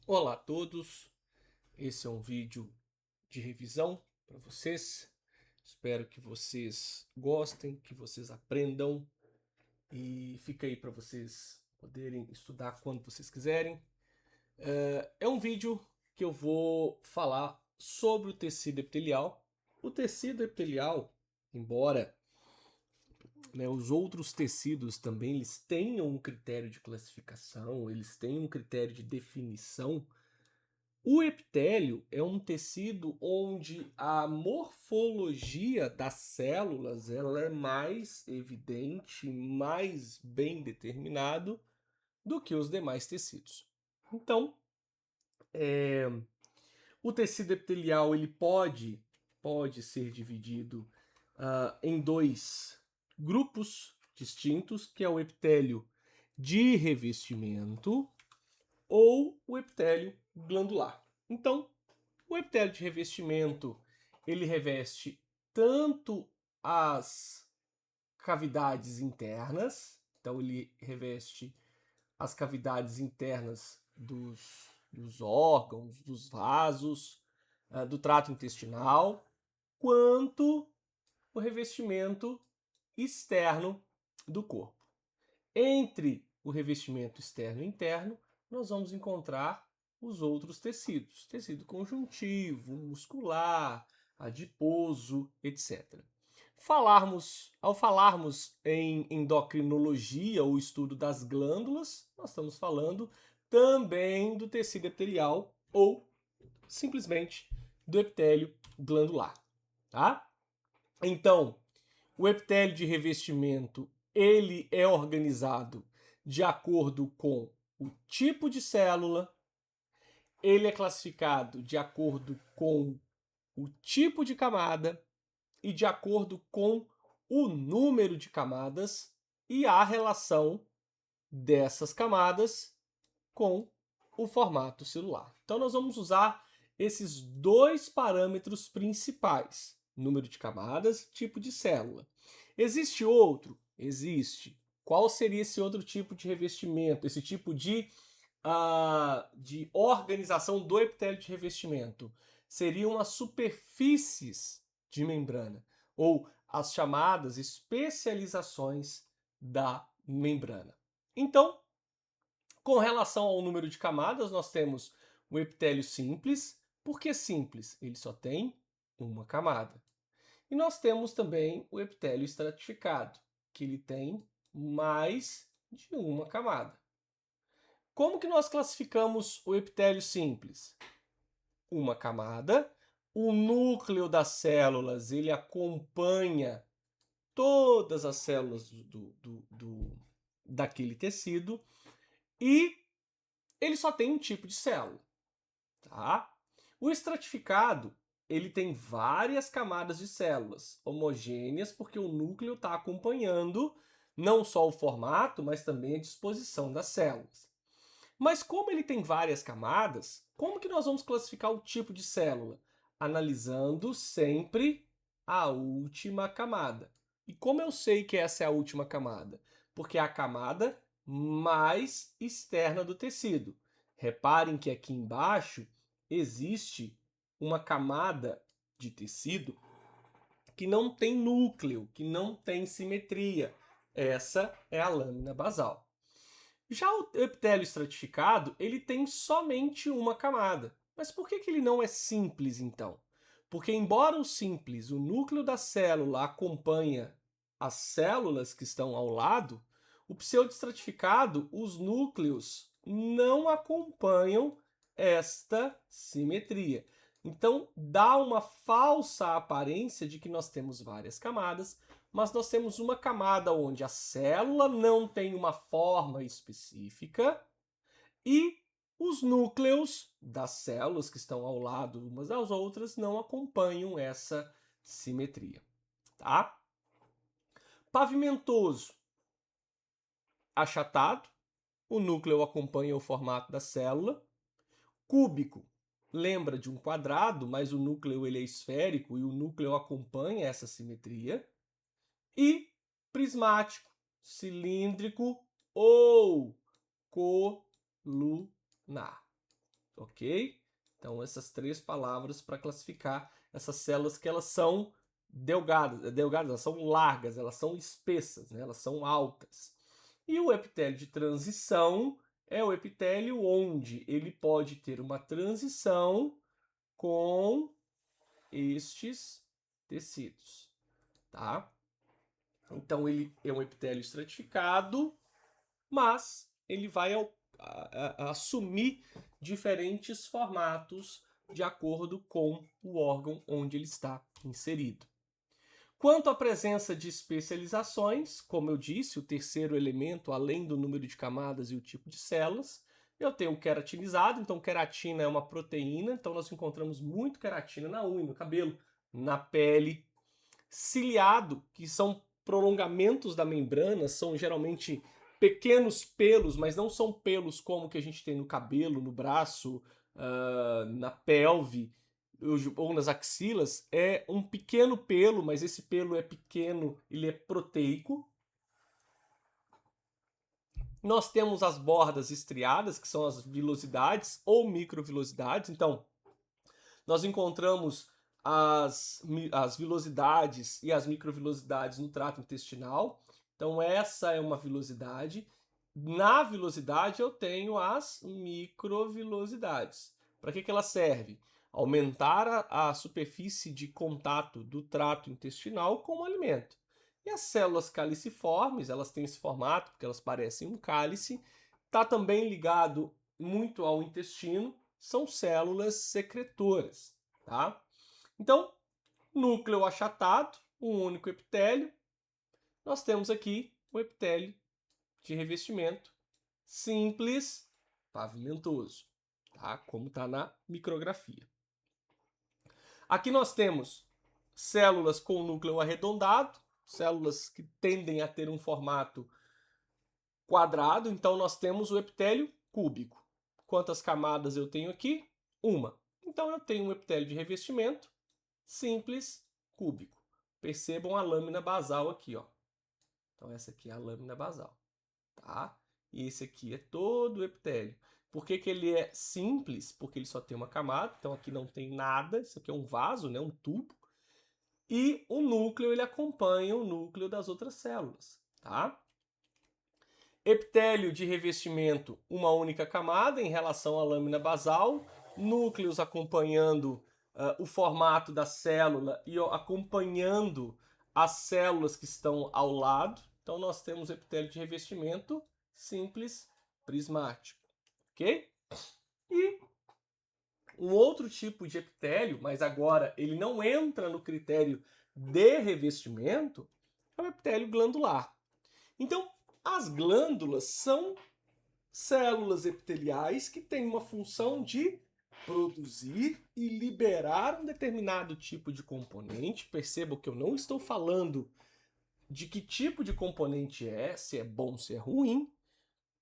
Olá a todos, esse é um vídeo de revisão para vocês. Espero que vocês gostem, que vocês aprendam e fica aí para vocês poderem estudar quando vocês quiserem. É um vídeo que eu vou falar sobre o tecido epitelial. O tecido epitelial, embora os outros tecidos também eles tenham um critério de classificação, eles têm um critério de definição. O epitélio é um tecido onde a morfologia das células ela é mais evidente, mais bem determinado do que os demais tecidos. Então, o tecido epitelial ele pode ser dividido em dois grupos distintos, que é o epitélio de revestimento ou o epitélio glandular. Então, o epitélio de revestimento, ele reveste tanto as cavidades internas, então ele reveste as cavidades internas dos órgãos, dos vasos, do trato intestinal, quanto o revestimento externo do corpo. Entre o revestimento externo e interno, nós vamos encontrar os outros tecidos, tecido conjuntivo, muscular, adiposo, etc. Ao falarmos em endocrinologia ou estudo das glândulas, nós estamos falando também do tecido epitelial ou simplesmente do epitélio glandular, tá? Então, o epitélio de revestimento ele é organizado de acordo com o tipo de célula, ele é classificado de acordo com o tipo de camada e de acordo com o número de camadas e a relação dessas camadas com o formato celular. Então nós vamos usar esses dois parâmetros principais: número de camadas, tipo de célula. Existe outro? Existe. Qual seria esse outro tipo de revestimento, esse tipo de organização do epitélio de revestimento? Seriam as superfícies de membrana, ou as chamadas especializações da membrana. Então, com relação ao número de camadas, nós temos o epitélio simples. Por que simples? Ele só tem uma camada. E nós temos também o epitélio estratificado, que ele tem mais de uma camada. Como que nós classificamos o epitélio simples? Uma camada. O núcleo das células ele acompanha todas as células daquele tecido e ele só tem um tipo de célula, tá? O estratificado, ele tem várias camadas de células homogêneas, porque o núcleo está acompanhando não só o formato, mas também a disposição das células. Mas como ele tem várias camadas, como que nós vamos classificar o tipo de célula? Analisando sempre a última camada. E como eu sei que essa é a última camada? Porque é a camada mais externa do tecido. Reparem que aqui embaixo existe uma camada de tecido que não tem núcleo, que não tem simetria. Essa é a lâmina basal. Já o epitélio estratificado, ele tem somente uma camada. Mas por que ele não é simples, então? Porque embora o simples, o núcleo da célula acompanha as células que estão ao lado, o pseudoestratificado, os núcleos não acompanham esta simetria. Então, dá uma falsa aparência de que nós temos várias camadas, mas nós temos uma camada onde a célula não tem uma forma específica e os núcleos das células que estão ao lado umas das outras não acompanham essa simetria, tá? Pavimentoso, achatado, o núcleo acompanha o formato da célula. Cúbico, lembra de um quadrado, mas o núcleo ele é esférico e o núcleo acompanha essa simetria. E prismático, cilíndrico ou colunar. ok? Então, essas 3 palavras para classificar essas células que elas são delgadas, elas são largas, elas são espessas, né? Elas são altas. E o epitélio de transição é o epitélio onde ele pode ter uma transição com estes tecidos, tá? Então, ele é um epitélio estratificado, mas ele vai assumir diferentes formatos de acordo com o órgão onde ele está inserido. Quanto à presença de especializações, como eu disse, o terceiro elemento, além do número de camadas e o tipo de células, eu tenho o queratinizado, então queratina é uma proteína, então nós encontramos muito queratina na unha, no cabelo, na pele. Ciliado, que são prolongamentos da membrana, são geralmente pequenos pelos, mas não são pelos como que a gente tem no cabelo, no braço, na pelve ou nas axilas. É um pequeno pelo, mas esse pelo é pequeno, ele é proteico. Nós temos as bordas estriadas, que são as vilosidades ou microvilosidades. Então, nós encontramos as vilosidades e as microvilosidades no trato intestinal. Então, essa é uma vilosidade. Na vilosidade, eu tenho as microvilosidades. Para que ela serve? Aumentar a superfície de contato do trato intestinal com o alimento. E as células caliciformes, elas têm esse formato porque elas parecem um cálice. Está também ligado muito ao intestino, são células secretoras, tá? Então, núcleo achatado, um único epitélio. Nós temos aqui o epitélio de revestimento simples, pavimentoso, tá? Como está na micrografia. Aqui nós temos células com núcleo arredondado, células que tendem a ter um formato quadrado, então nós temos o epitélio cúbico. Quantas camadas eu tenho aqui? Uma. Então eu tenho um epitélio de revestimento simples cúbico. Percebam a lâmina basal aqui, ó. Então essa aqui é a lâmina basal, tá? E esse aqui é todo o epitélio. Por que ele é simples? Porque ele só tem uma camada, então aqui não tem nada. Isso aqui é um vaso, né? Um tubo. E o núcleo, ele acompanha o núcleo das outras células, tá? Epitélio de revestimento, uma única camada em relação à lâmina basal, núcleos acompanhando o formato da célula e acompanhando as células que estão ao lado. Então nós temos epitélio de revestimento simples prismático, ok? E um outro tipo de epitélio, mas agora ele não entra no critério de revestimento, é o epitélio glandular. Então, as glândulas são células epiteliais que têm uma função de produzir e liberar um determinado tipo de componente. Perceba que eu não estou falando de que tipo de componente é, se é bom, se é ruim,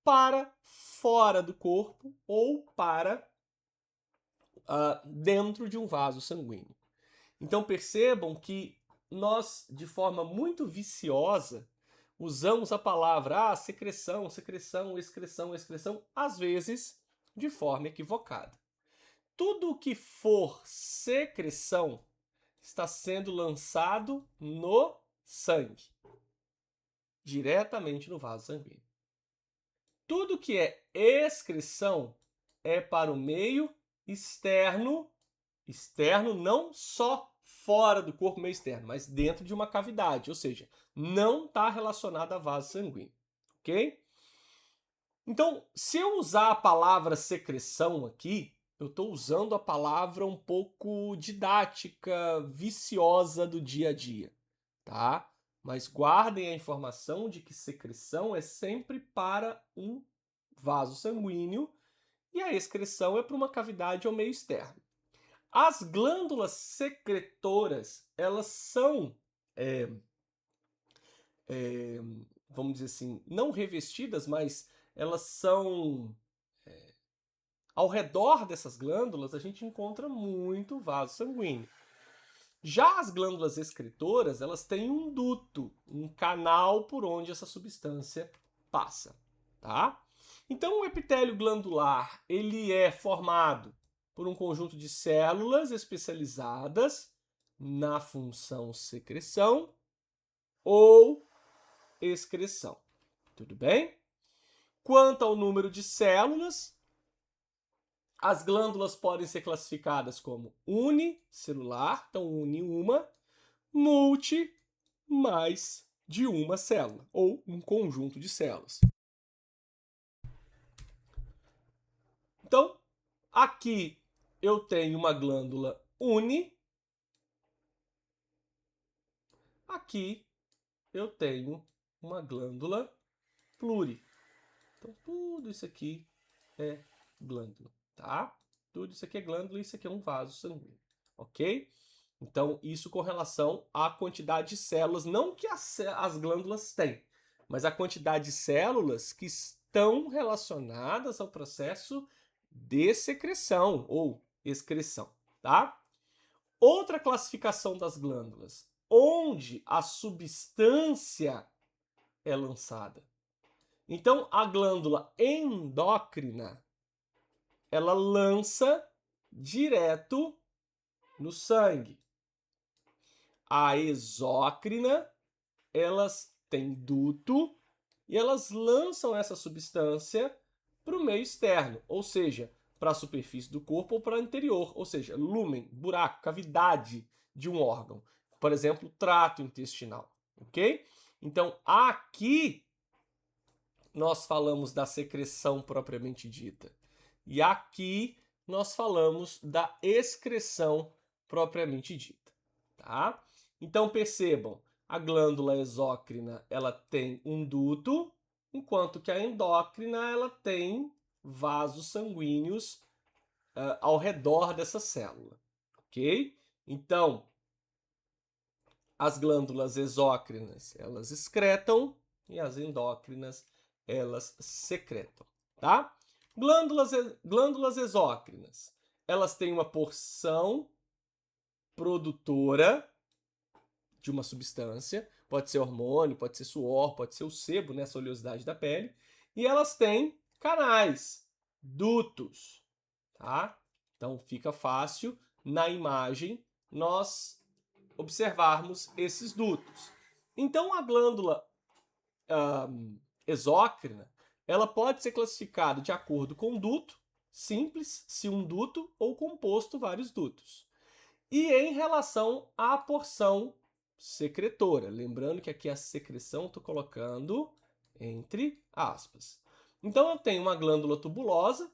para fora do corpo ou para dentro de um vaso sanguíneo. Então percebam que nós, de forma muito viciosa, usamos a palavra secreção, secreção, excreção, excreção, às vezes de forma equivocada. Tudo que for secreção está sendo lançado no sangue, diretamente no vaso sanguíneo. Tudo que é excreção é para o meio externo, externo não só fora do corpo, meio externo, mas dentro de uma cavidade, ou seja, não está relacionado a vaso sanguíneo, ok? Então, se eu usar a palavra secreção aqui, eu estou usando a palavra um pouco didática, viciosa do dia a dia, tá? Mas guardem a informação de que secreção é sempre para um vaso sanguíneo e a excreção é para uma cavidade ou meio externo. As glândulas secretoras, elas são, vamos dizer assim, não revestidas, mas elas são... ao redor dessas glândulas, a gente encontra muito vaso sanguíneo. Já as glândulas excretoras, elas têm um duto, um canal por onde essa substância passa, tá? Então, o epitélio glandular, ele é formado por um conjunto de células especializadas na função secreção ou excreção. Tudo bem? Quanto ao número de células, as glândulas podem ser classificadas como unicelular, então une uma, multi, mais de uma célula, ou um conjunto de células. Então, aqui eu tenho uma glândula uni, aqui eu tenho uma glândula pluri. Então, tudo isso aqui é glândula, tá? Tudo isso aqui é glândula e isso aqui é um vaso sanguíneo, ok? Então, isso com relação à quantidade de células, não que as glândulas têm, mas a quantidade de células que estão relacionadas ao processo de secreção ou excreção, tá? Outra classificação das glândulas, onde a substância é lançada. Então, a glândula endócrina, ela lança direto no sangue. A exócrina, elas têm duto e elas lançam essa substância para o meio externo, ou seja, para a superfície do corpo ou para o interior, ou seja, lúmen, buraco, cavidade de um órgão. Por exemplo, trato intestinal, ok? Então, aqui nós falamos da secreção propriamente dita. E aqui nós falamos da excreção propriamente dita, tá? Então percebam, a glândula exócrina, ela tem um duto, enquanto que a endócrina, ela tem vasos sanguíneos ao redor dessa célula, ok? Então, as glândulas exócrinas, elas excretam e as endócrinas, elas secretam, tá? Glândulas exócrinas, elas têm uma porção produtora de uma substância, pode ser hormônio, pode ser suor, pode ser o sebo, né, essa oleosidade da pele, e elas têm canais, dutos, tá? Então fica fácil na imagem nós observarmos esses dutos. Então a glândula exócrina, ela pode ser classificada de acordo com o duto, simples, se um duto, ou composto, vários dutos. E em relação à porção secretora, lembrando que aqui a secreção estou colocando entre aspas. Então eu tenho uma glândula tubulosa,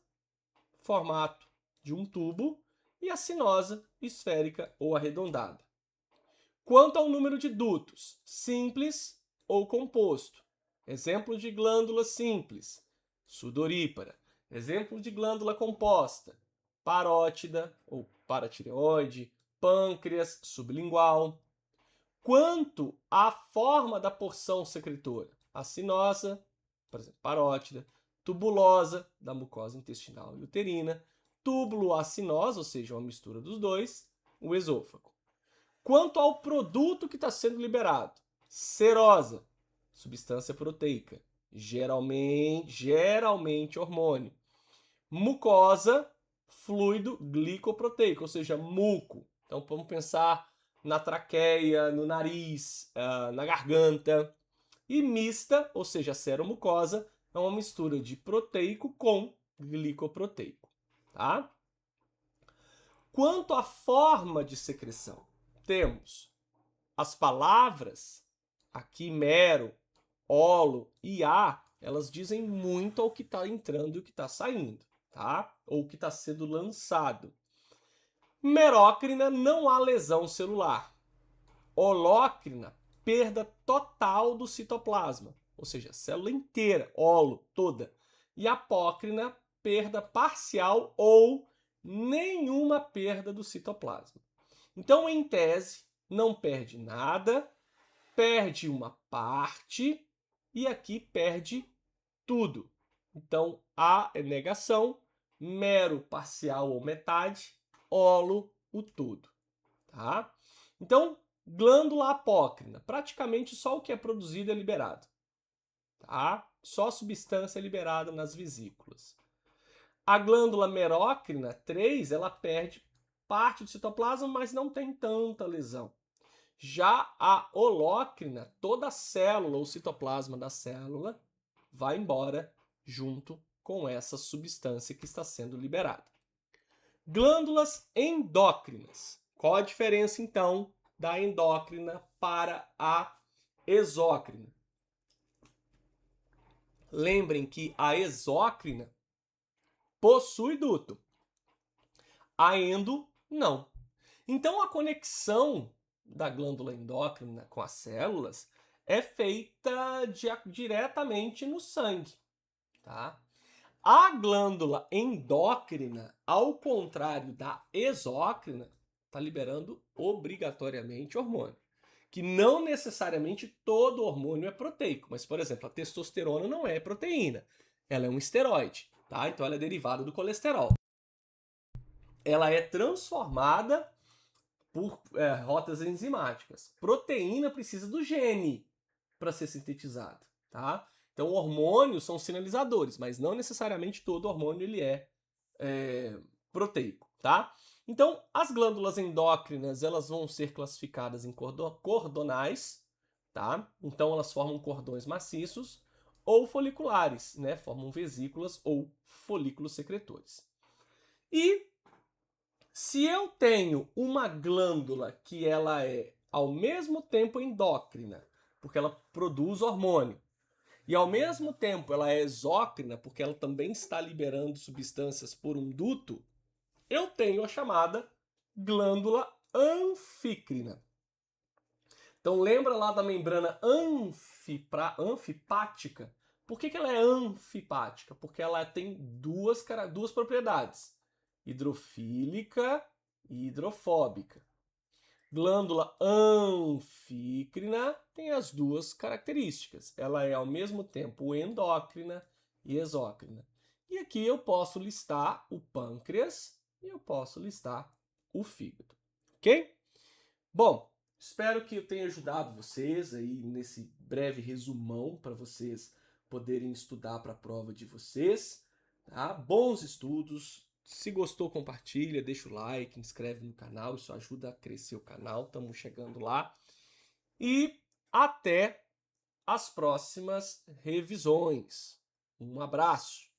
formato de um tubo, e a sinosa, esférica ou arredondada. Quanto ao número de dutos, simples ou composto. Exemplo de glândula simples, sudorípara. Exemplo de glândula composta, parótida ou paratireoide, pâncreas, sublingual. Quanto à forma da porção secretora, acinosa, por exemplo, parótida, tubulosa, da mucosa intestinal e uterina, túbulo-acinosa, ou seja, uma mistura dos dois, o esôfago. Quanto ao produto que está sendo liberado, serosa, substância proteica, geralmente hormônio. Mucosa, fluido glicoproteico, ou seja, muco. Então vamos pensar na traqueia, no nariz, na garganta. E mista, ou seja, seromucosa, é uma mistura de proteico com glicoproteico, tá? Quanto à forma de secreção, temos as palavras, aqui mero, olo e a, elas dizem muito ao que está entrando e o que está saindo, tá? Ou o que está sendo lançado. Merócrina, não há lesão celular. Holócrina, perda total do citoplasma, ou seja, célula inteira, olo, toda. E apócrina, perda parcial ou nenhuma perda do citoplasma. Então, em tese, não perde nada, perde uma parte e aqui perde tudo. Então, A é negação, mero, parcial ou metade, holo, o todo. Tá? Então, glândula apócrina, praticamente só o que é produzido é liberado. Tá? só substância liberada nas vesículas. A glândula merócrina 3, ela perde parte do citoplasma, mas não tem tanta lesão. Já a holócrina, toda a célula, o citoplasma da célula, vai embora junto com essa substância que está sendo liberada. Glândulas endócrinas. Qual a diferença, então, da endócrina para a exócrina? Lembrem que a exócrina possui duto. A endo, não. Então, a conexão da glândula endócrina com as células é feita diretamente no sangue, tá? A glândula endócrina, ao contrário da exócrina, está liberando obrigatoriamente hormônio. Que não necessariamente todo hormônio é proteico, mas, por exemplo, a testosterona não é proteína, ela é um esteroide, tá? Então ela é derivada do colesterol. Ela é transformada por rotas enzimáticas. Proteína precisa do gene para ser sintetizada, tá? Então, hormônios são sinalizadores, mas não necessariamente todo hormônio ele é proteico, tá? Então, as glândulas endócrinas, elas vão ser classificadas em cordonais, tá? Então, elas formam cordões maciços, ou foliculares, né? Formam vesículas ou folículos secretores. E se eu tenho uma glândula que ela é ao mesmo tempo endócrina, porque ela produz hormônio, e ao mesmo tempo ela é exócrina, porque ela também está liberando substâncias por um duto, eu tenho a chamada glândula anfícrina. Então lembra lá da membrana anfipática? Por que ela é anfipática? Porque ela tem duas propriedades, hidrofílica e hidrofóbica. Glândula anfícrina tem as duas características. Ela é ao mesmo tempo endócrina e exócrina. E aqui eu posso listar o pâncreas e eu posso listar o fígado. Ok? Bom, espero que eu tenha ajudado vocês aí nesse breve resumão para vocês poderem estudar para a prova de vocês. Tá? Bons estudos. Se gostou, compartilha, deixa o like, inscreve no canal, isso ajuda a crescer o canal, estamos chegando lá. E até as próximas revisões. Um abraço!